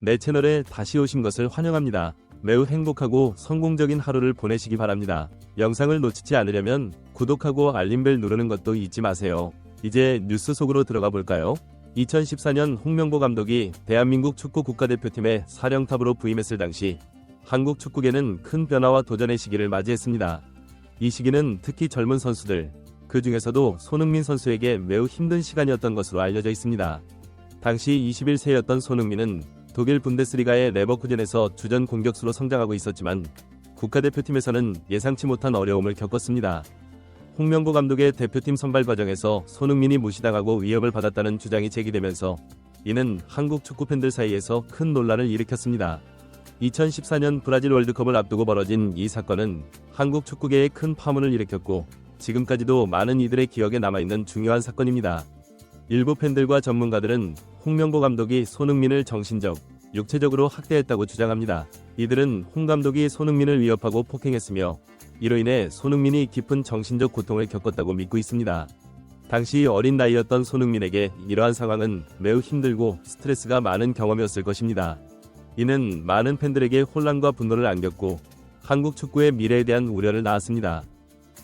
내 채널에 다시 오신 것을 환영합니다. 매우 행복하고 성공적인 하루를 보내시기 바랍니다. 영상을 놓치지 않으려면 구독하고 알림벨 누르는 것도 잊지 마세요. 이제 뉴스 속으로 들어가 볼까요? 2014년 홍명보 감독이 대한민국 축구 국가대표팀의 사령탑으로 부임했을 당시 한국 축구계는 큰 변화와 도전의 시기를 맞이했습니다. 이 시기는 특히 젊은 선수들, 그 중에서도 손흥민 선수에게 매우 힘든 시간이었던 것으로 알려져 있습니다. 당시 21세였던 손흥민은 독일 분데스리가의 레버쿠젠에서 주전 공격수로 성장하고 있었지만 국가대표팀에서는 예상치 못한 어려움을 겪었습니다. 홍명보 감독의 대표팀 선발 과정에서 손흥민이 무시당하고 위협을 받았다는 주장이 제기되면서 이는 한국 축구팬들 사이에서 큰 논란을 일으켰습니다. 2014년 브라질 월드컵을 앞두고 벌어진 이 사건은 한국 축구계에 큰 파문을 일으켰고 지금까지도 많은 이들의 기억에 남아있는 중요한 사건입니다. 일부 팬들과 전문가들은 홍명보 감독이 손흥민을 정신적, 육체적으로 학대했다고 주장합니다. 이들은 홍 감독이 손흥민을 위협하고 폭행했으며 이로 인해 손흥민이 깊은 정신적 고통을 겪었다고 믿고 있습니다. 당시 어린 나이였던 손흥민에게 이러한 상황은 매우 힘들고 스트레스가 많은 경험이었을 것입니다. 이는 많은 팬들에게 혼란과 분노를 안겼고 한국 축구의 미래에 대한 우려를 낳았습니다.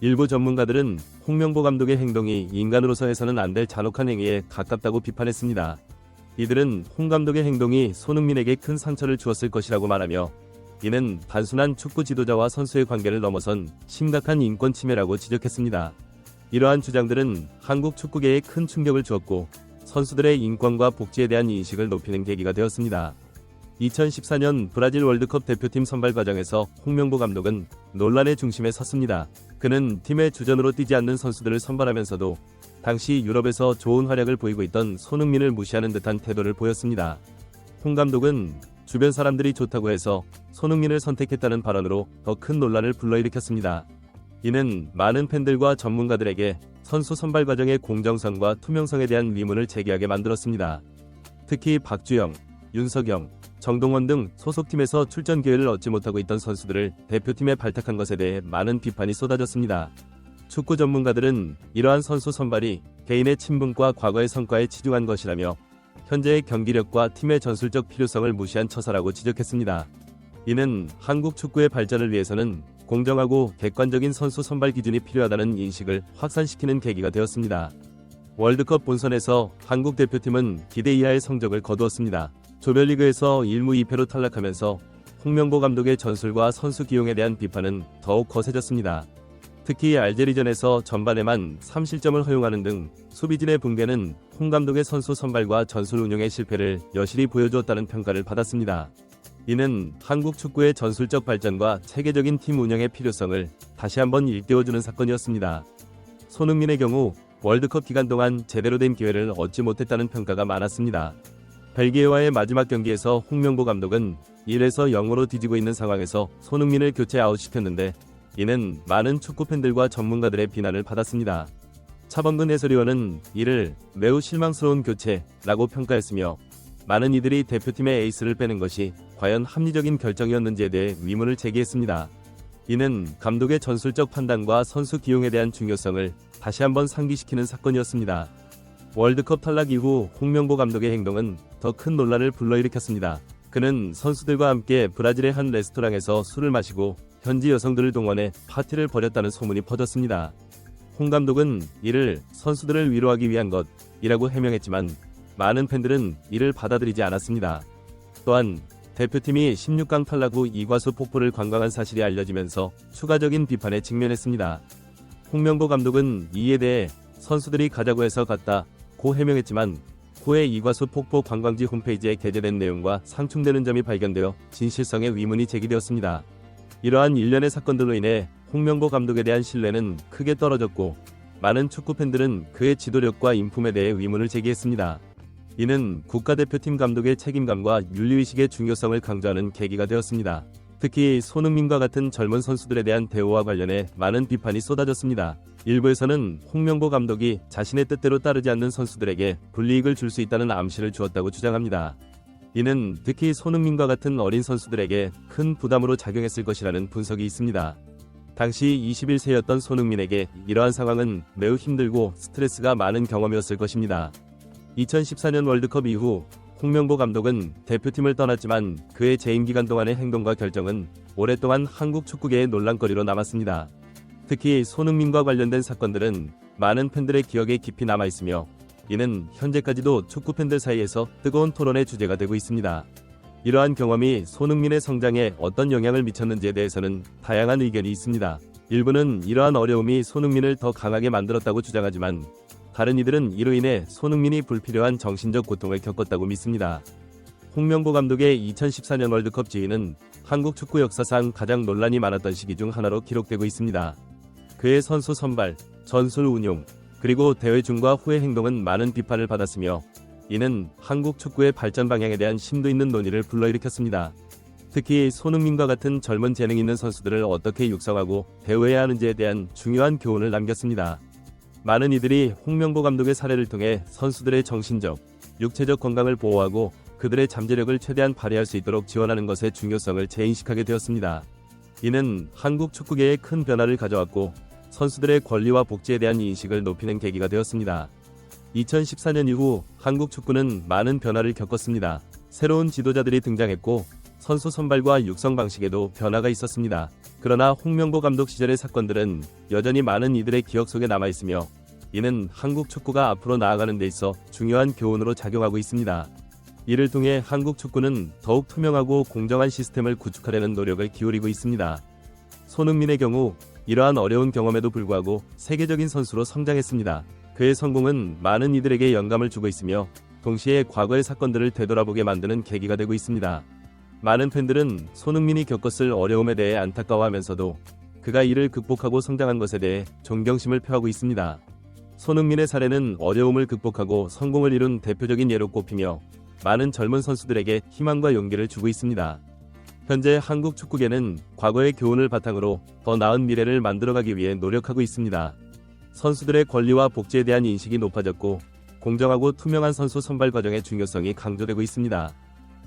일부 전문가들은 홍명보 감독의 행동이 인간으로서 해서는 안 될 잔혹한 행위에 가깝다고 비판했습니다. 이들은 홍 감독의 행동이 손흥민에게 큰 상처를 주었을 것이라고 말하며 이는 단순한 축구 지도자와 선수의 관계를 넘어선 심각한 인권 침해라고 지적했습니다. 이러한 주장들은 한국 축구계에 큰 충격을 주었고 선수들의 인권과 복지에 대한 인식을 높이는 계기가 되었습니다. 2014년 브라질 월드컵 대표팀 선발 과정에서 홍명보 감독은 논란의 중심에 섰습니다. 그는 팀의 주전으로 뛰지 않는 선수들을 선발하면서도 당시 유럽에서 좋은 활약을 보이고 있던 손흥민을 무시하는 듯한 태도를 보였습니다. 홍 감독은 주변 사람들이 좋다고 해서 손흥민을 선택했다는 발언으로 더 큰 논란을 불러일으켰습니다. 이는 많은 팬들과 전문가들에게 선수 선발 과정의 공정성과 투명성에 대한 의문을 제기하게 만들었습니다. 특히 박주영, 윤석영, 정동원 등 소속팀에서 출전 기회를 얻지 못하고 있던 선수들을 대표팀에 발탁한 것에 대해 많은 비판이 쏟아졌습니다. 축구 전문가들은 이러한 선수 선발이 개인의 친분과 과거의 성과에 치중한 것이라며 현재의 경기력과 팀의 전술적 필요성을 무시한 처사라고 지적했습니다. 이는 한국 축구의 발전을 위해서는 공정하고 객관적인 선수 선발 기준이 필요하다는 인식을 확산시키는 계기가 되었습니다. 월드컵 본선에서 한국 대표팀은 기대 이하의 성적을 거두었습니다. 조별리그에서 1무 2패로 탈락하면서 홍명보 감독의 전술과 선수 기용에 대한 비판은 더욱 거세졌습니다. 특히 알제리전에서 전반에만 3실점을 허용하는 등 수비진의 붕괴는 홍 감독의 선수 선발과 전술 운용의 실패를 여실히 보여주었다는 평가를 받았습니다. 이는 한국 축구의 전술적 발전과 체계적인 팀 운영의 필요성을 다시 한번 일깨워주는 사건이었습니다. 손흥민의 경우 월드컵 기간 동안 제대로 된 기회를 얻지 못했다는 평가가 많았습니다. 벨기에와의 마지막 경기에서 홍명보 감독은 1에서 0으로 뒤지고 있는 상황에서 손흥민을 교체 아웃시켰는데 이는 많은 축구팬들과 전문가들의 비난을 받았습니다. 차범근 해설위원은 이를 매우 실망스러운 교체라고 평가했으며 많은 이들이 대표팀의 에이스를 빼는 것이 과연 합리적인 결정이었는지에 대해 의문을 제기했습니다. 이는 감독의 전술적 판단과 선수 기용에 대한 중요성을 다시 한번 상기시키는 사건이었습니다. 월드컵 탈락 이후 홍명보 감독의 행동은 더 큰 논란을 불러일으켰습니다. 그는 선수들과 함께 브라질의 한 레스토랑에서 술을 마시고 현지 여성들을 동원해 파티를 벌였다는 소문이 퍼졌습니다. 홍 감독은 이를 선수들을 위로하기 위한 것이라고 해명했지만 많은 팬들은 이를 받아들이지 않았습니다. 또한 대표팀이 16강 탈락 후 이과수 폭포를 관광한 사실이 알려지면서 추가적인 비판에 직면했습니다. 홍명보 감독은 이에 대해 선수들이 가자고 해서 갔다고 해명했지만 후에 이과수 폭포 관광지 홈페이지에 게재된 내용과 상충되는 점이 발견되어 진실성에 의문이 제기되었습니다. 이러한 일련의 사건들로 인해 홍명보 감독에 대한 신뢰는 크게 떨어졌고 많은 축구팬들은 그의 지도력과 인품에 대해 의문을 제기했습니다. 이는 국가대표팀 감독의 책임감과 윤리의식의 중요성을 강조하는 계기가 되었습니다. 특히 손흥민과 같은 젊은 선수들에 대한 대우와 관련해 많은 비판이 쏟아졌습니다. 일부에서는 홍명보 감독이 자신의 뜻대로 따르지 않는 선수들에게 불이익을 줄 수 있다는 암시를 주었다고 주장합니다. 이는 특히 손흥민과 같은 어린 선수들에게 큰 부담으로 작용했을 것이라는 분석이 있습니다. 당시 21세였던 손흥민에게 이러한 상황은 매우 힘들고 스트레스가 많은 경험이었을 것입니다. 2014년 월드컵 이후 홍명보 감독은 대표팀을 떠났지만 그의 재임 기간 동안의 행동과 결정은 오랫동안 한국 축구계의 논란거리로 남았습니다. 특히 손흥민과 관련된 사건들은 많은 팬들의 기억에 깊이 남아있으며 이는 현재까지도 축구 팬들 사이에서 뜨거운 토론의 주제가 되고 있습니다. 이러한 경험이 손흥민의 성장에 어떤 영향을 미쳤는지에 대해서는 다양한 의견이 있습니다. 일부는 이러한 어려움이 손흥민을 더 강하게 만들었다고 주장하지만 다른 이들은 이로 인해 손흥민이 불필요한 정신적 고통을 겪었다고 믿습니다. 홍명보 감독의 2014년 월드컵 지휘는 한국 축구 역사상 가장 논란이 많았던 시기 중 하나로 기록되고 있습니다. 그의 선수 선발, 전술 운용, 그리고 대회 중과 후의 행동은 많은 비판을 받았으며 이는 한국 축구의 발전 방향에 대한 심도 있는 논의를 불러일으켰습니다. 특히 손흥민과 같은 젊은 재능 있는 선수들을 어떻게 육성하고 대우해야 하는지에 대한 중요한 교훈을 남겼습니다. 많은 이들이 홍명보 감독의 사례를 통해 선수들의 정신적, 육체적 건강을 보호하고 그들의 잠재력을 최대한 발휘할 수 있도록 지원하는 것의 중요성을 재인식하게 되었습니다. 이는 한국 축구계에 큰 변화를 가져왔고 선수들의 권리와 복지에 대한 인식을 높이는 계기가 되었습니다. 2014년 이후 한국 축구는 많은 변화를 겪었습니다. 새로운 지도자들이 등장했고 선수 선발과 육성 방식에도 변화가 있었습니다. 그러나 홍명보 감독 시절의 사건들은 여전히 많은 이들의 기억 속에 남아있으며 이는 한국 축구가 앞으로 나아가는 데 있어 중요한 교훈으로 작용하고 있습니다. 이를 통해 한국 축구는 더욱 투명하고 공정한 시스템을 구축하려는 노력을 기울이고 있습니다. 손흥민의 경우 이러한 어려운 경험에도 불구하고 세계적인 선수로 성장했습니다. 그의 성공은 많은 이들에게 영감을 주고 있으며 동시에 과거의 사건들을 되돌아보게 만드는 계기가 되고 있습니다. 많은 팬들은 손흥민이 겪었을 어려움에 대해 안타까워하면서도 그가 이를 극복하고 성장한 것에 대해 존경심을 표하고 있습니다. 손흥민의 사례는 어려움을 극복하고 성공을 이룬 대표적인 예로 꼽히며 많은 젊은 선수들에게 희망과 용기를 주고 있습니다. 현재 한국 축구계는 과거의 교훈을 바탕으로 더 나은 미래를 만들어가기 위해 노력하고 있습니다. 선수들의 권리와 복지에 대한 인식이 높아졌고 공정하고 투명한 선수 선발 과정의 중요성이 강조되고 있습니다.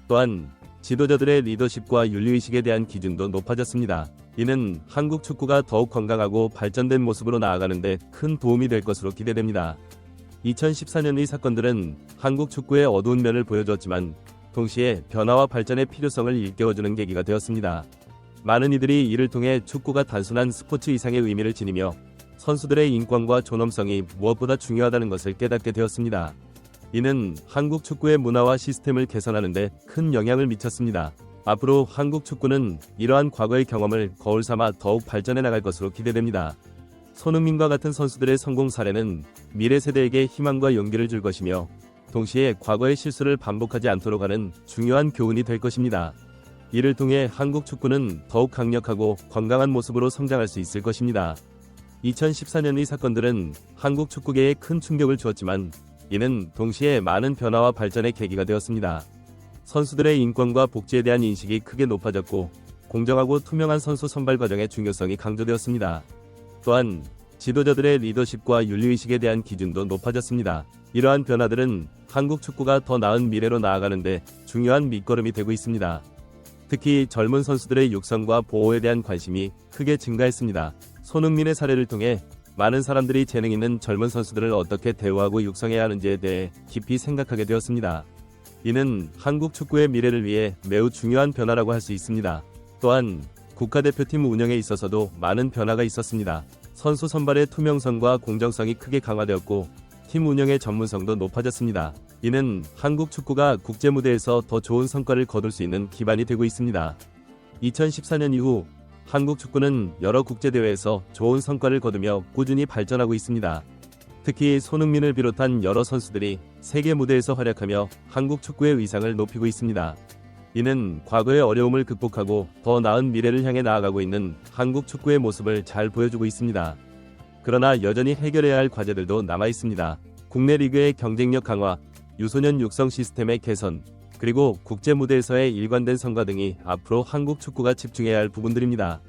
또한 지도자들의 리더십과 윤리의식에 대한 기준도 높아졌습니다. 이는 한국 축구가 더욱 건강하고 발전된 모습으로 나아가는 데 큰 도움이 될 것으로 기대됩니다. 2014년의 사건들은 한국 축구의 어두운 면을 보여주었지만 동시에 변화와 발전의 필요성을 일깨워주는 계기가 되었습니다. 많은 이들이 이를 통해 축구가 단순한 스포츠 이상의 의미를 지니며 선수들의 인권과 존엄성이 무엇보다 중요하다는 것을 깨닫게 되었습니다. 이는 한국 축구의 문화와 시스템을 개선하는 데 큰 영향을 미쳤습니다. 앞으로 한국 축구는 이러한 과거의 경험을 거울 삼아 더욱 발전해 나갈 것으로 기대됩니다. 손흥민과 같은 선수들의 성공 사례는 미래 세대에게 희망과 용기를 줄 것이며 동시에 과거의 실수를 반복하지 않도록 하는 중요한 교훈이 될 것입니다. 이를 통해 한국 축구는 더욱 강력하고 건강한 모습으로 성장할 수 있을 것입니다. 2014년의 사건들은 한국 축구계에 큰 충격을 주었지만 이는 동시에 많은 변화와 발전의 계기가 되었습니다. 선수들의 인권과 복지에 대한 인식이 크게 높아졌고 공정하고 투명한 선수 선발 과정의 중요성이 강조되었습니다. 또한 지도자들의 리더십과 윤리의식에 대한 기준도 높아졌습니다. 이러한 변화들은 한국 축구가 더 나은 미래로 나아가는데 중요한 밑거름이 되고 있습니다. 특히 젊은 선수들의 육성과 보호에 대한 관심이 크게 증가했습니다. 손흥민의 사례를 통해 많은 사람들이 재능 있는 젊은 선수들을 어떻게 대우하고 육성해야 하는지에 대해 깊이 생각하게 되었습니다. 이는 한국 축구의 미래를 위해 매우 중요한 변화라고 할 수 있습니다. 또한 국가대표팀 운영에 있어서도 많은 변화가 있었습니다. 선수 선발의 투명성과 공정성이 크게 강화되었고 팀 운영의 전문성도 높아졌습니다. 이는 한국 축구가 국제 무대에서 더 좋은 성과를 거둘 수 있는 기반이 되고 있습니다. 2014년 이후 한국 축구는 여러 국제대회에서 좋은 성과를 거두며 꾸준히 발전하고 있습니다. 특히 손흥민을 비롯한 여러 선수들이 세계 무대에서 활약하며 한국 축구의 위상을 높이고 있습니다. 이는 과거의 어려움을 극복하고 더 나은 미래를 향해 나아가고 있는 한국 축구의 모습을 잘 보여주고 있습니다. 그러나 여전히 해결해야 할 과제들도 남아 있습니다. 국내 리그의 경쟁력 강화, 유소년 육성 시스템의 개선, 그리고 국제 무대에서의 일관된 성과 등이 앞으로 한국 축구가 집중해야 할 부분들입니다.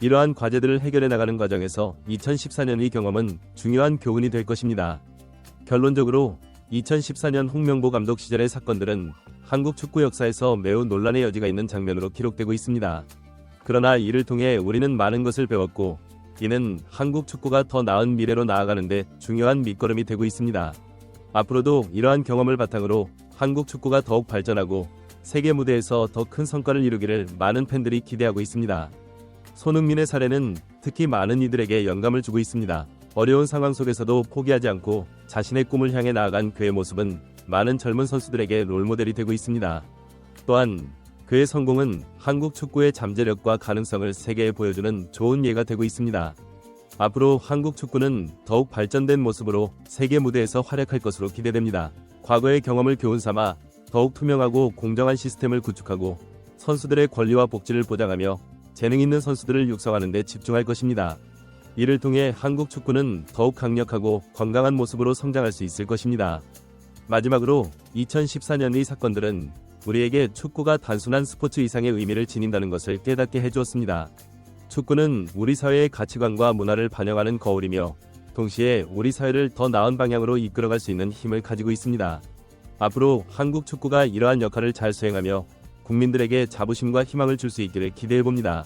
이러한 과제들을 해결해 나가는 과정에서 2014년의 경험은 중요한 교훈이 될 것입니다. 결론적으로 2014년 홍명보 감독 시절의 사건들은 한국 축구 역사에서 매우 논란의 여지가 있는 장면으로 기록되고 있습니다. 그러나 이를 통해 우리는 많은 것을 배웠고 이는 한국 축구가 더 나은 미래로 나아가는데 중요한 밑거름이 되고 있습니다. 앞으로도 이러한 경험을 바탕으로 한국 축구가 더욱 발전하고 세계 무대에서 더 큰 성과를 이루기를 많은 팬들이 기대하고 있습니다. 손흥민의 사례는 특히 많은 이들에게 영감을 주고 있습니다. 어려운 상황 속에서도 포기하지 않고 자신의 꿈을 향해 나아간 그의 모습은 많은 젊은 선수들에게 롤모델이 되고 있습니다. 또한 그의 성공은 한국 축구의 잠재력과 가능성을 세계에 보여주는 좋은 예가 되고 있습니다. 앞으로 한국 축구는 더욱 발전된 모습으로 세계 무대에서 활약할 것으로 기대됩니다. 과거의 경험을 교훈 삼아 더욱 투명하고 공정한 시스템을 구축하고 선수들의 권리와 복지를 보장하며 재능 있는 선수들을 육성하는 데 집중할 것입니다. 이를 통해 한국 축구는 더욱 강력하고 건강한 모습으로 성장할 수 있을 것입니다. 마지막으로 2014년의 사건들은 우리에게 축구가 단순한 스포츠 이상의 의미를 지닌다는 것을 깨닫게 해주었습니다. 축구는 우리 사회의 가치관과 문화를 반영하는 거울이며 동시에 우리 사회를 더 나은 방향으로 이끌어갈 수 있는 힘을 가지고 있습니다. 앞으로 한국 축구가 이러한 역할을 잘 수행하며 국민들에게 자부심과 희망을 줄 수 있기를 기대해봅니다.